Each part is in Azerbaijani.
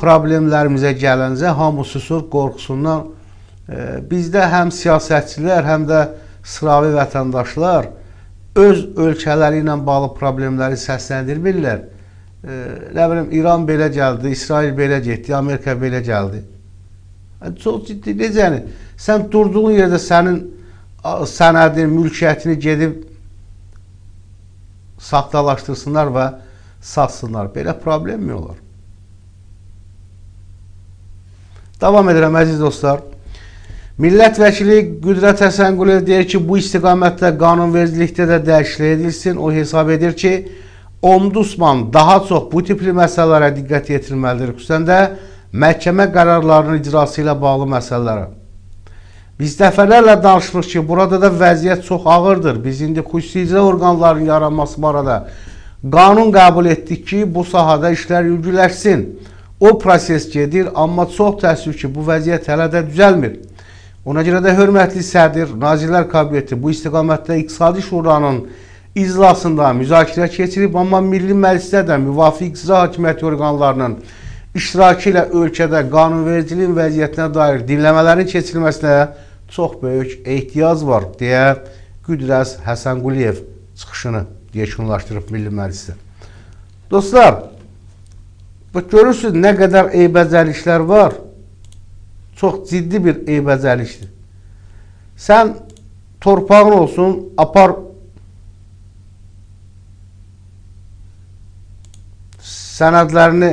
problemlərimizə gələncə hamı susur qorxusundan. Bizdə həm siyasətçilər, həm də sıravi vətəndaşlar öz ölkələri ilə bağlı problemləri səsləndirmirlər. Nə bilim, İran belə gəldi, İsrail belə getdi, Amerika belə gəldi. Çox ciddi, necə yəni? Sən durduğun yerdə sənin sənədin, mülkiyyətini gedib saxtalaşdırsınlar və satsınlar. Belə problem mi olur? Davam edirəm, əziz dostlar. Millət vəkili Qüdrət Həsənquliyev deyir ki, bu istiqamətdə qanunvericilikdə də dəyişiklik edilsin. O hesab edir ki, Ombudsman daha çox bu tipli məsələlərə diqqət yetirilməlidir, xüsusən də məhkəmə qərarlarının icrası ilə bağlı məsələlərə. Biz dəfələrlə danışırıq ki, burada da vəziyyət çox ağırdır. Biz indi xüsusi icra orqanlarının yaranması barədə qanun qəbul etdik ki, bu sahədə işlər yüngülləşsin. O proses gedir, amma çox təəssüf ki, bu vəziyyət hələ də düzəlmir. Ona görə də hörmətli sədr, Nazirlər Kabineti bu istiqamətdə İqtisadi Şuranın iclasında müzakirə keçirib, amma Milli Məclisdə də müvafiq icra hakimiyyəti orqanlarının iştirakı ilə ölkədə qanunvericiliyin vəziyyətinə dair dinləmələrin keçirilməsinə çox böyük ehtiyac var, deyə Qüdrət Həsənquliyev çıxışını yekunlaşdırıb Milli Məclisdə. Dostlar, görürsünüz nə qədər eybəcərliklər var. Çox ciddi bir eybəcərlikdir. Sən torpağın olsun, apar sənədlərini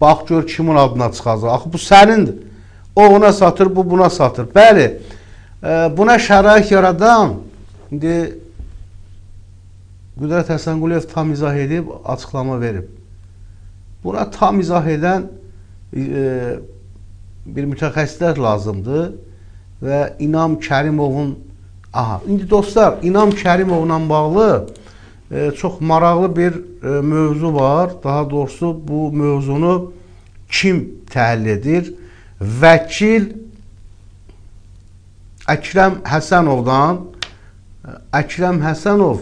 bax gör kimin adına çıxacaq. Axı bu sənindir. O ona satır, bu buna satır. Bəli, buna şərait yaradan indi Qüdrət Həsənquliyev tam izah edib, açıqlama verib. Buna tam izah edən bir mütəxəssislər lazımdır və İnam Kərimovun indi dostlar, İnam Kərimovla bağlı çox maraqlı bir mövzu var. Daha doğrusu bu mövzunu kim təhlil edir? Vəkil Əkrəm Həsənovdan Əkrəm Həsənov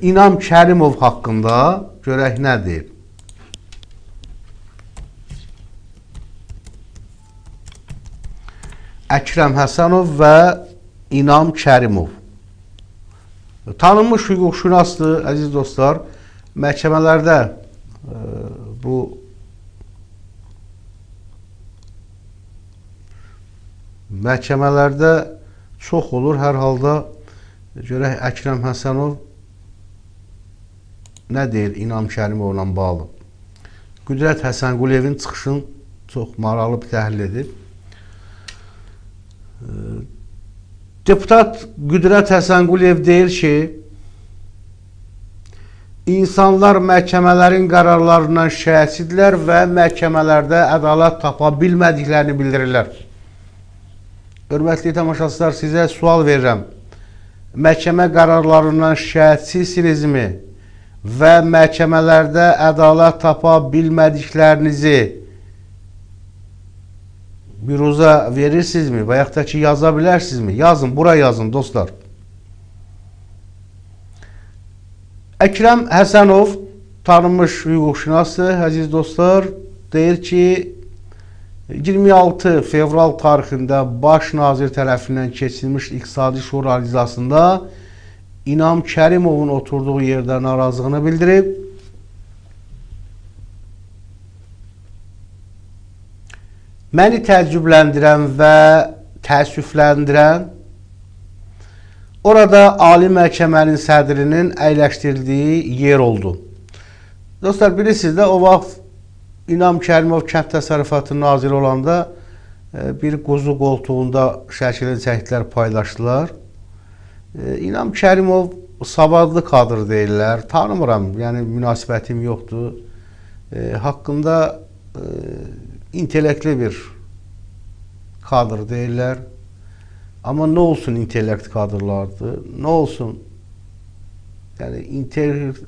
İnam Kərimov haqqında görək nə deyir? Əkrəm Həsənov və İnam Kərimov tanınmış hüquqşünasdır, əziz dostlar. Məhkəmələrdə məhkəmələrdə çox olur. Hər halda görək Əkrəm Həsənov nə deyir İnam Kərimovla bağlı. Qüdrət Həsənquliyevin çıxışını çox maraqlı bir təhlil edib. Deputat Qüdrət Həsənquliyev deyir ki, insanlar məhkəmələrin qərarlarından şikayətçidirlər və məhkəmələrdə ədalət tapa bilmədiklərini bildirirlər. Hörmətli tamaşaçılar, sizə sual verirəm. Məhkəmə qərarlarından şikayətçisinizmi və məhkəmələrdə ədalət tapa bilmədiklərinizi büruza verirsinizmi və yaxud da ki, yaza bilərsinizmi? Yazın, bura yazın dostlar. Əkrəm Həsənov tanınmış hüquqşünasdır, əziz dostlar, deyir ki, 26 fevral tarixində Baş Nazir tərəfindən keçirilmiş İqtisadi Şura iclasında İnam Kərimovun oturduğu yerdə narazılığını bildirib. Məni təəccübləndirən və təəssüfləndirən orada Ali Məhkəmənin sədrinin əyləşdirildiyi yer oldu. Dostlar, bilirsiniz də o vaxt İnam Kərimov Kənd Təsərrüfatı naziri olanda bir quzu qoltuğunda şəkilini çəkdilər, paylaşdılar. İnam Kərimov savadlı kadr deyirlər, tanımıram, yəni münasibətim yoxdur. Haqqında intellekli bir kadr deyirlər. Amma nə olsun intellekt kadrlardır, nə olsun yəni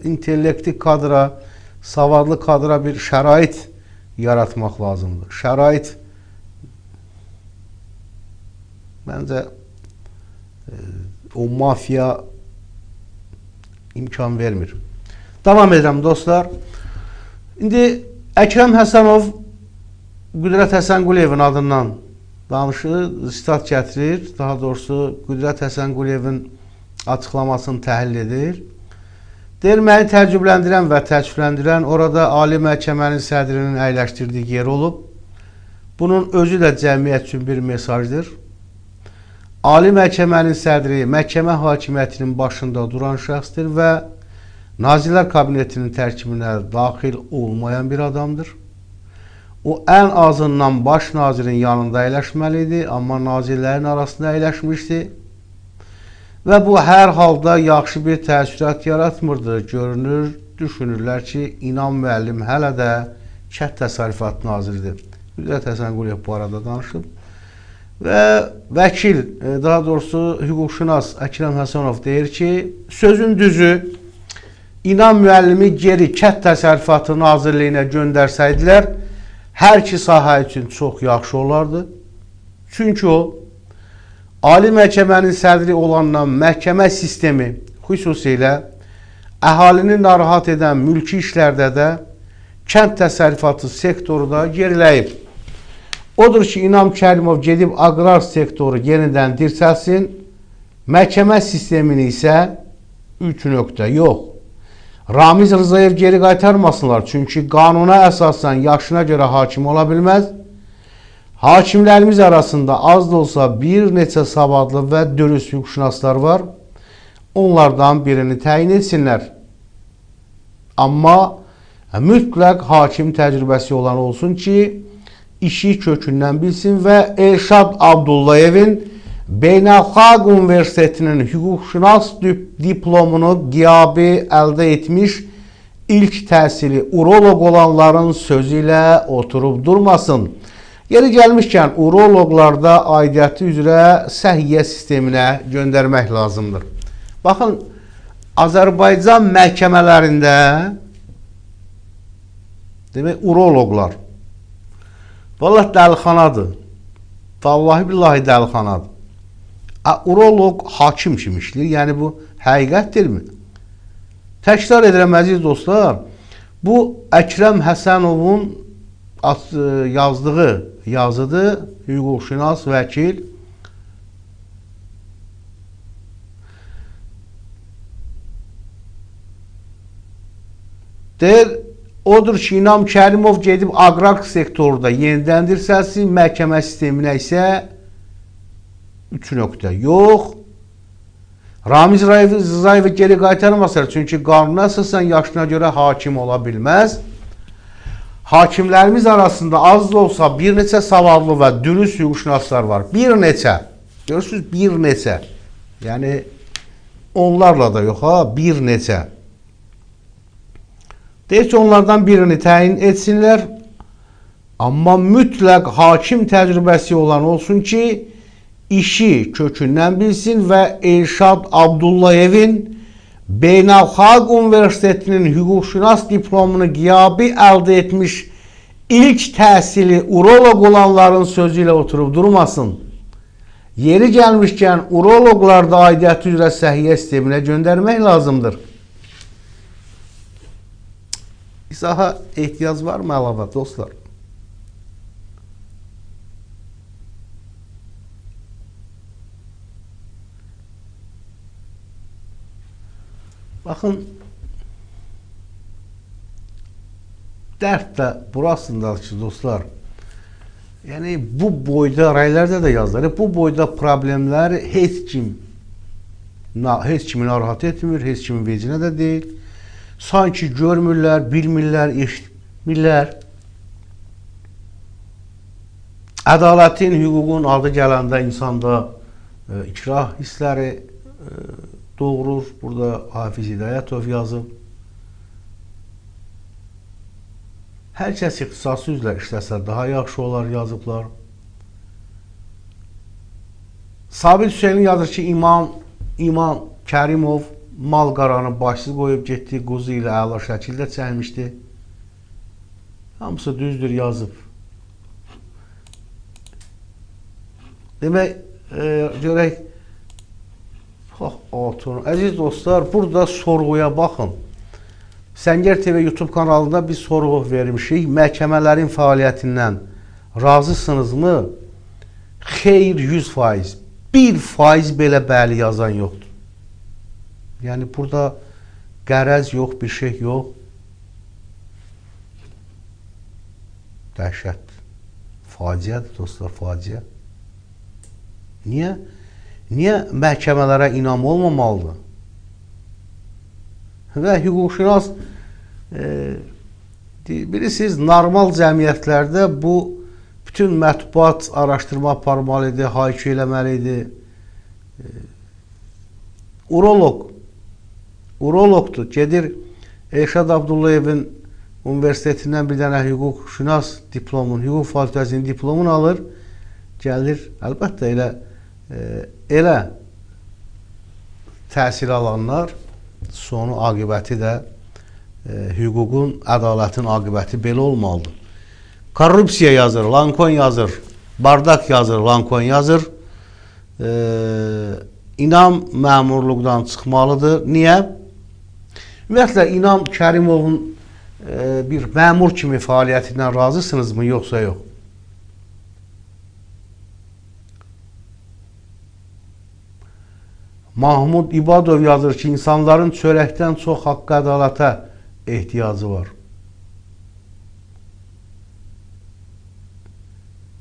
intellekti kadra, savadlı kadra bir şərait yaratmaq lazımdır. Şərait Məncə o mafiya imkan vermir. Davam edirəm dostlar. İndi Əkrəm Həsənov Qüdrət Həsənquliyevin adından danışır, sitat gətirir. Daha doğrusu Qüdrət Həsənquliyevin açıqlamasını təhlil edir. Deyir, məni təəccübləndirən və təəssüfləndirən orada Ali Məhkəmənin sədrinin əyləşdirdiyi yer olub. Bunun özü də cəmiyyət üçün bir mesajdır. Ali Məhkəmənin sədri məhkəmə hakimiyyətinin başında duran şəxsdir və Nazirlər Kabinetinin tərkibinə daxil olmayan bir adamdır. O ən azından baş nazirin yanında əyləşməli idi, amma nazirlərin arasında əyləşmişdi. Və bu hər halda yaxşı bir təəssürat yaratmırdı. Görünür, düşünürlər ki, İnan müəllim hələ də Kənd Təsərrüfatı naziridir. Qüdrət Həsənquliyev bu arada danışıb. Və vəkil, daha doğrusu hüquqşünas Əkrəm Həsənov deyir ki, sözün düzü, İnan müəllimi geri Kənd Təsərrüfatı Nazirliyinə göndərsəydilər, hər iki sahə üçün çox yaxşı olardı. Çünki o, Ali Məhkəmənin sədri olandan məhkəmə sistemi, xüsusilə əhalini narahat edən mülki işlərdə də kənd təsərrüfatı sektoru da geriləyib. Odur ki, İnam Kərimov gedib aqrar sektoru yenidən dirsəlsin, məhkəmə sistemini isə 3 nöqtə yox. Ramiz Rzayev geri qaytarmasınlar, çünki qanuna əsasən yaşına görə hakim ola bilməz. Hakimlərimiz arasında az da olsa bir neçə savadlı və dürüst hüquqşünaslar var. Onlardan birini təyin etsinlər. Amma mütləq hakim təcrübəsi olan olsun ki, işi kökündən bilsin və Elşad Abdullayevin Beynəlxalq Universitetinin hüquqşünas diplomunu qiyabi əldə etmiş ilk təhsili uroloq olanların sözü ilə oturub durmasın. Yeri gəlmişkən, uroloqlarda aidiyyəti üzrə səhiyyə sisteminə göndərmək lazımdır. Baxın, Azərbaycan məhkəmələrində demək, uroloqlar vallahi dəlixanadır. Vallahi billahi dəlixanadır. Uroloq hakim kimi işləyir. Yəni bu həqiqətdirmi? Təkrar edirəm əziz dostlar. Bu Əkrəm Həsənovun yazdığı yazıdır. Hüquqşünas vəkil. Deyir, odur ki, İnam Kərimov gedib aqrar sektorda yenidən dirsəlsin, məhkəmə sisteminə isə 3 nöqtə yox. Ramiz Rzayevi geri qaytarmasınlar, çünki qanuna əsasən yaşına görə hakim ola bilməz. Hakimlərimiz arasında az da olsa bir neçə savadlı və dürüst hüquqşünaslar var. Bir neçə. Görürsünüz, bir neçə. Yəni, onlarla da yox ha, bir neçə. Deyir ki, onlardan birini təyin etsinlər, amma mütləq hakim təcrübəsi olan olsun ki, işi kökündən bilsin və Elşad Abdullayevin Beynəlxalq Universitetinin hüquqşünas diplomunu qiyabi əldə etmiş ilk təhsili uroloq olanların sözü ilə oturub durmasın. Yeri gəlmişkən, uroloqlarda aidiyyəti üzrə səhiyyə sisteminə göndərmək lazımdır. İzaha ehtiyac var mı əlavə dostlar? Baxın, dərd də burasındadır ki, dostlar. Yəni, bu boyda rəylərdə də yazılır. Bu boyda problemlər heç kimi narahat etmir, heç kimin vecinə də deyil. Sanki görmürlər, bilmirlər, eşitmirlər. Ədalətin, hüququn adı gələndə insanda ikrah hissləri doğurur. Burada Hafiz Hidayətov yazıb. Hər kəs ixtisası üzrə işləsə daha yaxşı olar yazıblar. Sabit Hüseynin yazır ki, İman Kərimov mal-qaranı başsız qoyub getdi, quzu ilə əla şəkildə çəkmişdi. Hamısı düzdür yazıb. Demək, görək. Əziz dostlar, burada sorğuya baxın. Səngər TV YouTube kanalında biz sorğu vermişik. Məhkəmələrin fəaliyyətindən razısınızmı? Xeyr, 100%. 1% belə bəli yazan yoxdur. Yəni burada qərəz yox, bir şey yox. Dəhşət. Faciədir dostlar, faciə. Niyə? Niyə məhkəmələrə inam olmamalıdır? Və hüquqşünas bilirsiniz, normal cəmiyyətlərdə bu bütün mətbuat araşdırma aparmalıdır, haykü eləməlidir. Urologdur. Gedir Elşad Abdullayevin universitetindən bir dənə hüquqşünas diplomunu, hüquq fakültəsinin diplomunu alır, gəlir. Əlbəttə elə təhsil alanlar sonu aqibəti də hüququn, ədalətin aqibəti belə olmalıdır. Korrupsiya yazır, Lankon yazır, bardak yazır, Lankon yazır. İnam məmurluqdan çıxmalıdır. Niyə? Ümumiyyətlə, İnam Kərimovun bir məmur kimi fəaliyyətindən razısınızmı, yoxsa yox? Mahmud İbadov yazır ki, insanların çörəkdən çox haqq ədalətə ehtiyacı var.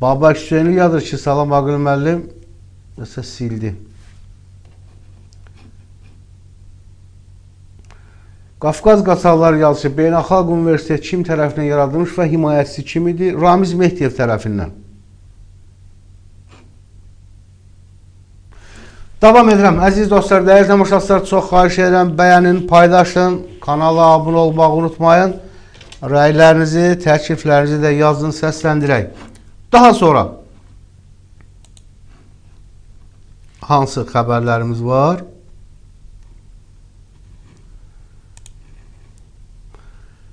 Babək Hüseynli yazır ki, salam Aqil müəllim, nəsə sildi. Qafqaz Qaçarlar yazır ki, Beynəlxalq Universitet kim tərəfindən yaradılmış və himayətçisi kim idi? Ramiz Mehdiyev tərəfindən. Davam edirəm. Əziz dostlar, dəyərli tamaşaçılar, çox xahiş edirəm, bəyənin, paylaşın, kanala abunə olmağı unutmayın. Rəylərinizi, təkliflərinizi də yazın, səsləndirək. Daha sonra hansı xəbərlərimiz var?